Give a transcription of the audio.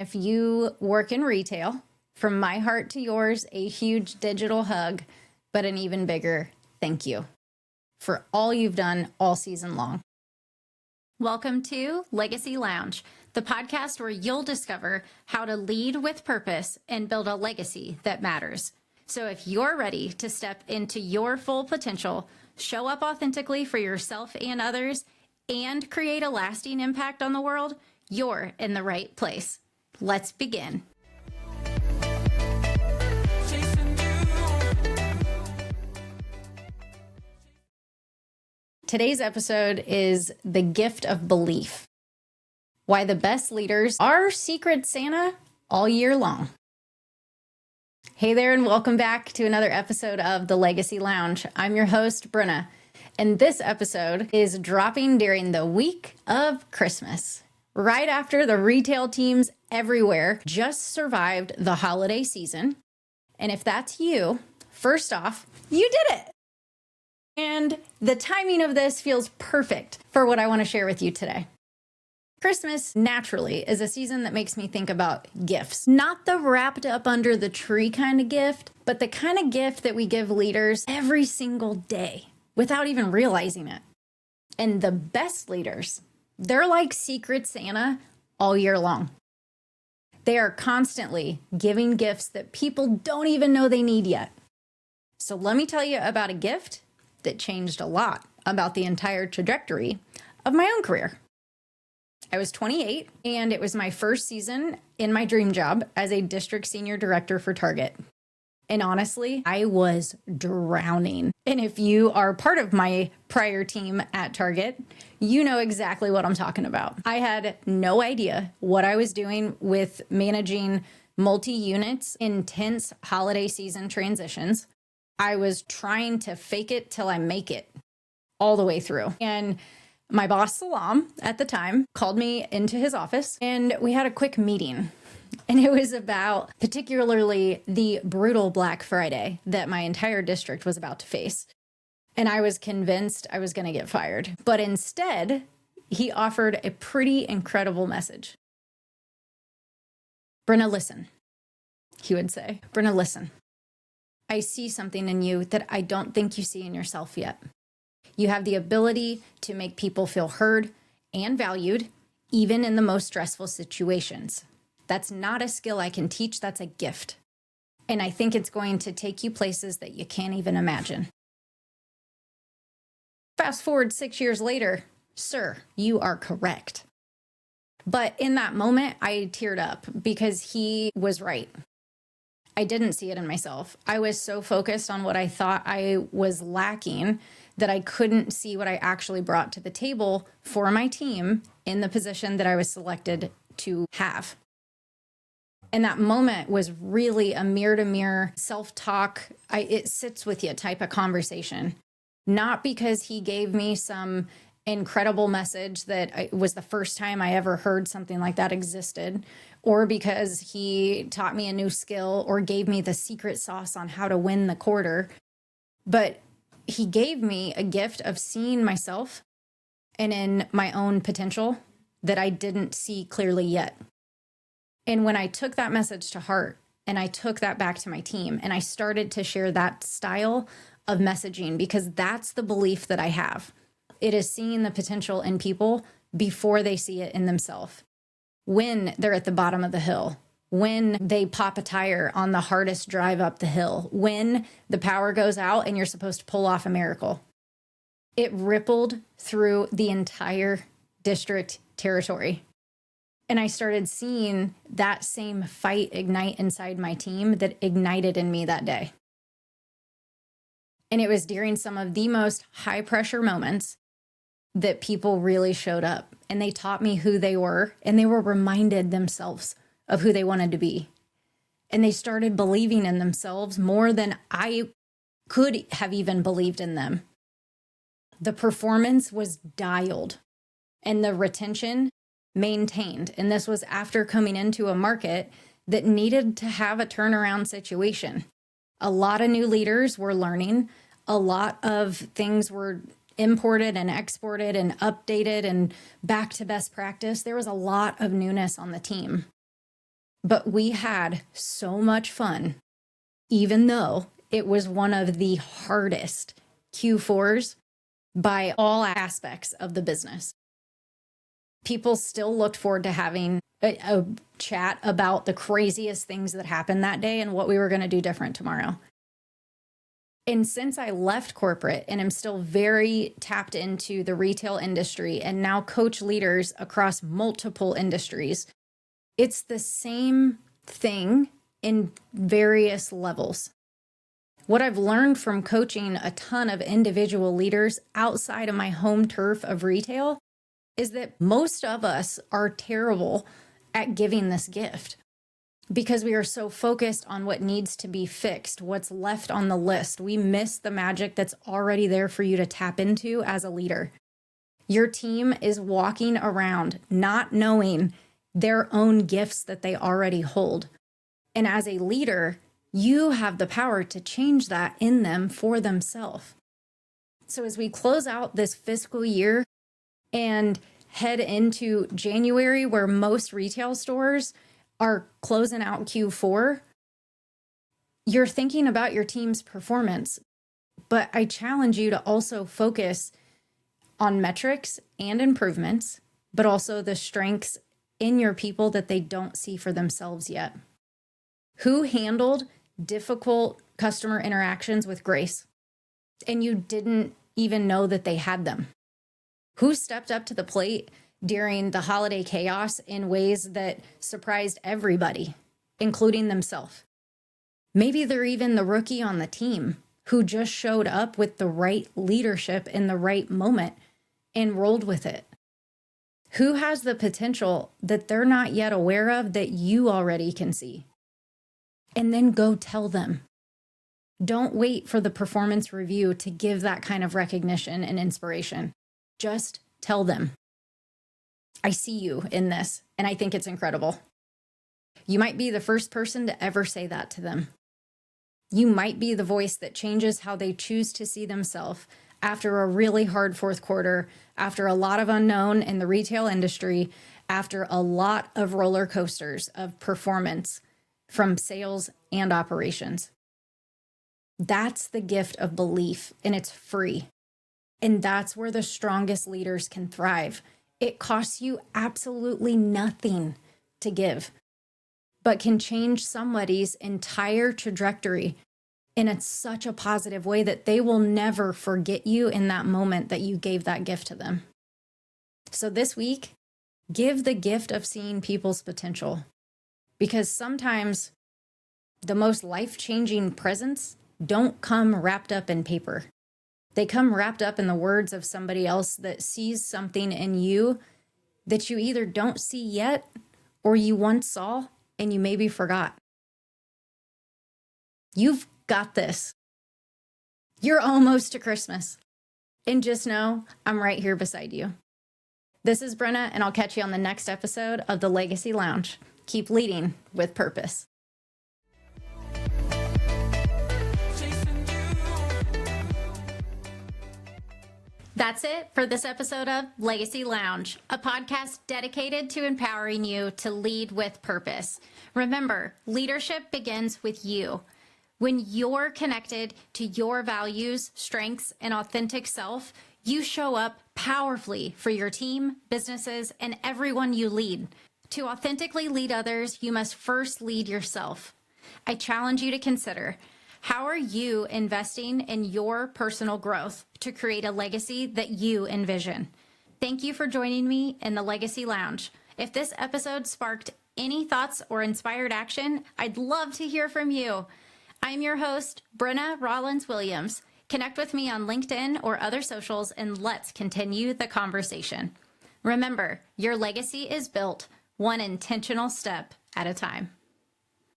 If you work in retail, from my heart to yours, a huge digital hug, but an even bigger thank you for all you've done all season long. Welcome to Legacy Lounge, the podcast where you'll discover how to lead with purpose and build a legacy that matters. So if you're ready to step into your full potential, show up authentically for yourself and others, and create a lasting impact on the world, you're in the right place. Let's begin. Today's episode is the gift of belief. Why the best leaders are Secret Santa all year long. Hey there, and welcome back to another episode of the Legacy Lounge. I'm your host, Brin'na, and this episode is dropping during the week of Christmas, right after the retail teams everywhere just survived the holiday season. And if that's you, first off, you did it. And the timing of this feels perfect for what I want to share with you today. Christmas, naturally, is a season that makes me think about gifts. Not the wrapped up under the tree kind of gift, but the kind of gift that we give leaders every single day without even realizing it. And the best leaders, they're like Secret Santa all year long. They are constantly giving gifts that people don't even know they need yet. So let me tell you about a gift that changed a lot about the entire trajectory of my own career. I was 28, and it was my first season in my dream job as a district senior director for Target. And honestly, I was drowning. And if you are part of my prior team at Target, you know exactly what I'm talking about. I had no idea what I was doing with managing multi-units, intense holiday season transitions. I was trying to fake it till I make it all the way through. And my boss, Salam, at the time, called me into his office, and we had a quick meeting. And it was about particularly the brutal Black Friday that my entire district was about to face. And I was convinced I was going to get fired. But instead, he offered a pretty incredible message. Brin'na, listen, he would say. Brin'na, listen. I see something in you that I don't think you see in yourself yet. You have the ability to make people feel heard and valued, even in the most stressful situations. That's not a skill I can teach, that's a gift. And I think it's going to take you places that you can't even imagine. Fast forward 6 years later, sir, you are correct. But in that moment, I teared up because he was right. I didn't see it in myself. I was so focused on what I thought I was lacking that I couldn't see what I actually brought to the table for my team in the position that I was selected to have. And that moment was really a mirror-to-mirror self-talk, it sits with you type of conversation. Not because he gave me some incredible message that it was the first time I ever heard something like that existed, or because he taught me a new skill or gave me the secret sauce on how to win the quarter, but he gave me a gift of seeing myself and in my own potential that I didn't see clearly yet. And when I took that message to heart and I took that back to my team and I started to share that style of messaging, because that's the belief that I have. It is seeing the potential in people before they see it in themselves. When they're at the bottom of the hill, when they pop a tire on the hardest drive up the hill, when the power goes out and you're supposed to pull off a miracle. It rippled through the entire district territory. And I started seeing that same fight ignite inside my team that ignited in me that day. And it was during some of the most high pressure moments that people really showed up, and they taught me who they were, and they were reminded themselves of who they wanted to be. And they started believing in themselves more than I could have even believed in them. The performance was dialed and the retention maintained. And this was after coming into a market that needed to have a turnaround situation. A lot of new leaders were learning. A lot of things were imported and exported and updated and back to best practice. There was a lot of newness on the team. But we had so much fun, even though it was one of the hardest Q4s by all aspects of the business. People still looked forward to having a chat about the craziest things that happened that day and what we were going to do different tomorrow. And since I left corporate and am still very tapped into the retail industry and now coach leaders across multiple industries, it's the same thing in various levels. What I've learned from coaching a ton of individual leaders outside of my home turf of retail is that most of us are terrible at giving this gift because we are so focused on what needs to be fixed, what's left on the list. We miss the magic that's already there for you to tap into as a leader. Your team is walking around not knowing their own gifts that they already hold. And as a leader, you have the power to change that in them for themselves. So as we close out this fiscal year and head into January, where most retail stores are closing out Q4, you're thinking about your team's performance. But I challenge you to also focus on metrics and improvements, but also the strengths in your people that they don't see for themselves yet. Who handled difficult customer interactions with grace and you didn't even know that they had them? Who stepped up to the plate during the holiday chaos in ways that surprised everybody, including themselves? Maybe they're even the rookie on the team who just showed up with the right leadership in the right moment and rolled with it. Who has the potential that they're not yet aware of that you already can see? And then go tell them. Don't wait for the performance review to give that kind of recognition and inspiration. Just tell them. I see you in this, and I think it's incredible. You might be the first person to ever say that to them. You might be the voice that changes how they choose to see themselves after a really hard fourth quarter, after a lot of unknown in the retail industry, after a lot of roller coasters of performance from sales and operations. That's the gift of belief, and it's free. And that's where the strongest leaders can thrive. It costs you absolutely nothing to give, but can change somebody's entire trajectory in such a positive way that they will never forget you in that moment that you gave that gift to them. So this week, give the gift of seeing people's potential, because sometimes the most life-changing presents don't come wrapped up in paper. They come wrapped up in the words of somebody else that sees something in you that you either don't see yet or you once saw and you maybe forgot. You've got this. You're almost to Christmas. And just know I'm right here beside you. This is Brin'na, and I'll catch you on the next episode of the Legacy Lounge. Keep leading with purpose. That's it for this episode of Legacy Lounge, a podcast dedicated to empowering you to lead with purpose. Remember, leadership begins with you. When you're connected to your values, strengths, and authentic self, you show up powerfully for your team, businesses, and everyone you lead. To authentically lead others, you must first lead yourself. I challenge you to consider, how are you investing in your personal growth to create a legacy that you envision? Thank you for joining me in the Legacy Lounge. If this episode sparked any thoughts or inspired action, I'd love to hear from you. I'm your host, Brin'na Rollins-Williams. Connect with me on LinkedIn or other socials, and let's continue the conversation. Remember, your legacy is built one intentional step at a time.